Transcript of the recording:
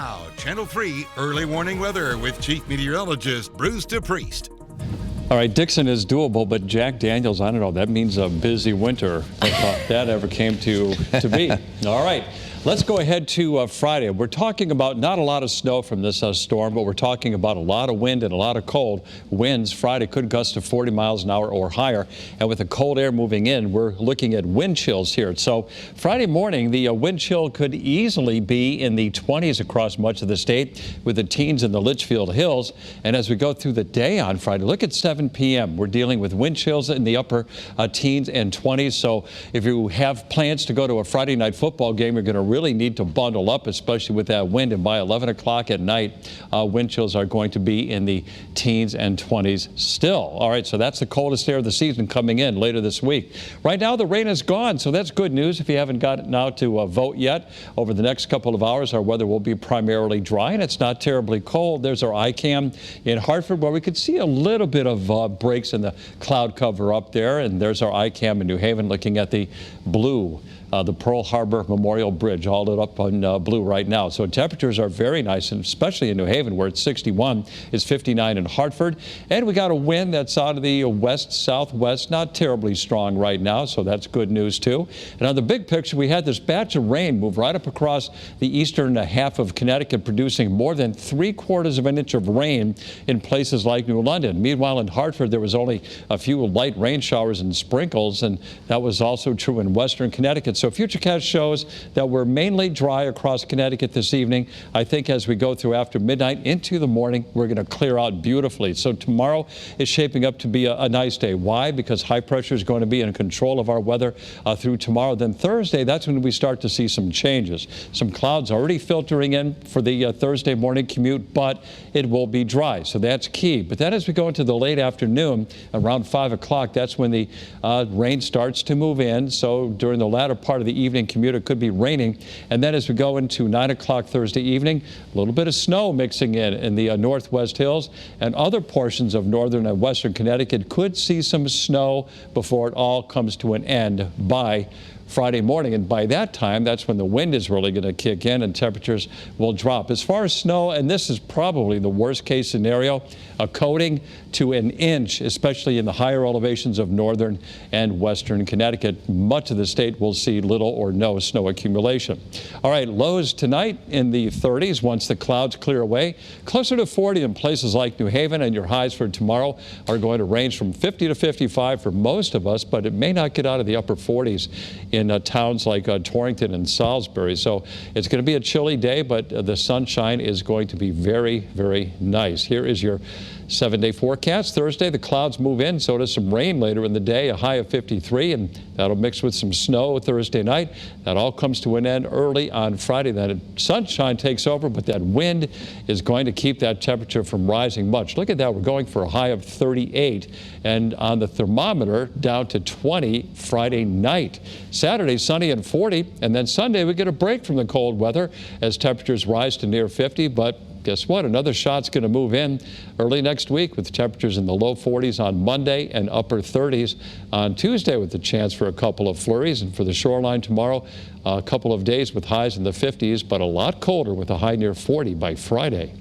Now, Channel 3 early warning weather with Chief Meteorologist Bruce DePriest. All right, Dixon is doable, but Jack Daniels, I don't know, that means a busy winter. I thought that ever came to be. All right, let's go ahead to Friday. We're talking about not a lot of snow from this storm, but we're talking about a lot of wind and a lot of cold winds. Friday could gust to 40 miles an hour or higher. And with the cold air moving in, we're looking at wind chills here. So Friday morning, the wind chill could easily be in the 20s across much of the state, with the teens in the Litchfield Hills. And as we go through the day on Friday, look at 7 p.m. We're dealing with wind chills in the upper teens and 20s. So if you have plans to go to a Friday night football game, you're going to really need to bundle up, especially with that wind. And by 11 o'clock at night, wind chills are going to be in the teens and 20s still. All right, so that's the coldest air of the season coming in later this week. Right now, the rain is gone, so that's good news if you haven't gotten out to vote yet. Over the next couple of hours, our weather will be primarily dry, and it's not terribly cold. There's our iCam in Hartford, where we could see a little bit of breaks in the cloud cover up there. And there's our iCam in New Haven looking at the blue. The Pearl Harbor Memorial Bridge, all lit up on blue right now. So temperatures are very nice, and especially in New Haven, where it's 61, it's 59 in Hartford. And we got a wind that's out of the west-southwest, not terribly strong right now, so that's good news too. And on the big picture, we had this batch of rain move right up across the eastern half of Connecticut, producing more than 3/4 of an inch of rain in places like New London. Meanwhile, in Hartford, there was only a few light rain showers and sprinkles, and that was also true in western Connecticut. So Futurecast shows that we're mainly dry across Connecticut this evening. I think as we go through after midnight into the morning, we're going to clear out beautifully. So tomorrow is shaping up to be a nice day. Why? Because high pressure is going to be in control of our weather through tomorrow. Then Thursday, that's when we start to see some changes. Some clouds already filtering in for the Thursday morning commute, but it will be dry. So that's key. But then as we go into the late afternoon, around 5 o'clock, that's when the rain starts to move in. So during the latter part of the evening commute, it could be raining. And then as we go into 9 o'clock Thursday evening, a little bit of snow mixing in the northwest hills, and other portions of northern and western Connecticut could see some snow before it all comes to an end by Friday morning. And by that time, that's when the wind is really going to kick in and temperatures will drop. As far as snow, and this is probably the worst case scenario, a coating to an inch, especially in the higher elevations of northern and western Connecticut. Much of the state will see little or no snow accumulation. All right, lows tonight in the 30s once the clouds clear away, closer to 40 in places like New Haven, and your highs for tomorrow are going to range from 50 to 55 for most of us, but it may not get out of the upper 40s in towns like Torrington and Salisbury. So it's going to be a chilly day, but the sunshine is going to be very, very nice. Here is your 7-day forecast. Thursday, the clouds move in, so does some rain later in the day, a high of 53, and that'll mix with some snow Thursday night. That all comes to an end early on Friday. That sunshine takes over, but that wind is going to keep that temperature from rising much. Look at that. We're going for a high of 38, and on the thermometer, down to 20 Friday night. Saturday, sunny and 40, and then Sunday, we get a break from the cold weather as temperatures rise to near 50, but guess what? Another shot's going to move in early next week with temperatures in the low 40s on Monday and upper 30s on Tuesday, with the chance for a couple of flurries. And for the shoreline tomorrow, a couple of days with highs in the 50s, but a lot colder with a high near 40 by Friday.